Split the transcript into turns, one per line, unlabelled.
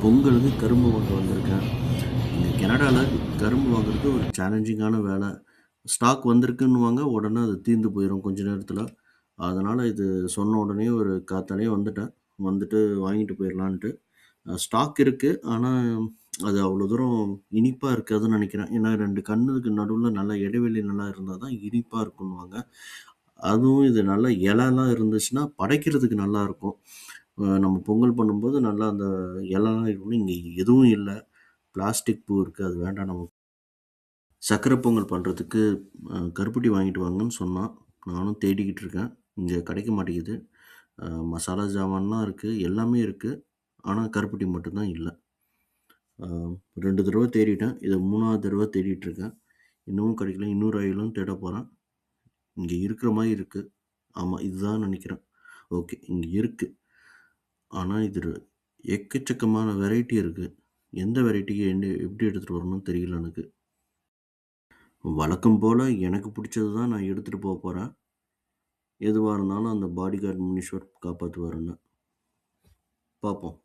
பொங்கலுக்கு கரும்பு வாங்க வந்திருக்கேன். இங்க கனடால கரும்பு வாங்குறது ஒரு சேலஞ்சிங்கான வேல. ஸ்டாக் வந்திருக்குன்னுவாங்க, உடனே அது தீர்ந்து போயிரும் கொஞ்ச நேரத்தில. அதனால இது சொன்ன உடனே ஒரு காத்தாலயே வந்துட்டேன். வந்துட்டு வாங்கிட்டு போயிரலான்ட்டு. ஸ்டாக் இருக்கு. ஆனா, அது அவ்வளோ தூரம் இனிப்பா இருக்காதுன்னு நெனைக்கிறேன். ஏன்னா 2 கண்ணுக்கு நடுவுல நல்ல இடைவெளி நல்லா இருந்தா தான் இனிப்பா இருக்குன்னுவாங்க. அதுவும் இது நல்ல இலலாம் இருந்துச்சுன்னா, படைக்கிறதுக்கு நல்லாருக்கும். நம்ம பொங்கல் பண்ணும்போது நல்லா அந்த இலலாம் இருக்கணும். இங்க எதுவும் இல்ல. பிளாஸ்டிக் பூ இருக்கு. அது வேண்டாம் நமக்கு. சர்க்கரை பொங்கல் பண்றதுக்கு கருப்பட்டி வாங்கிட்டு வாங்கன்னு சொன்னான். நானும் தேடிக்கிட்டு இருக்கேன். இங்க கிடைக்க மாட்டேங்குது. மசாலா ஜாமான்லாம் இருக்கு. எல்லாமே இருக்கு. ஆனா கருப்பட்டி மட்டும் தான் இல்ல. அ 2 தடவ தேடிட்டேன். இது 3வது தடவ தேடிட்டு இருக்கேன். இன்னமும் கிடைக்கல. இன்னொரு அயிலும் தேடப் போறேன். இங்க இருக்கிற மாரி இருக்கு. ஆமா, இதுதான் நெனைக்கிறேன். ஓகே. இங்க இருக்கு. ஆனா, இது எக்கச்சக்கமான வெரைட்டி இருக்கு. எந்த வெரைட்டிய எப்படி எடுத்துட்டு வரணும்னு தெரியல எனக்கு. வழக்கம் போல எனக்கு புடிச்சது தான் நான் எடுத்துட்டு போறேன். எதுவா இருந்தாலும் அந்த பாடிகார்ட் முனீஸ்வர் காப்பாத்துவாருன்னு. பார்ப்போம்.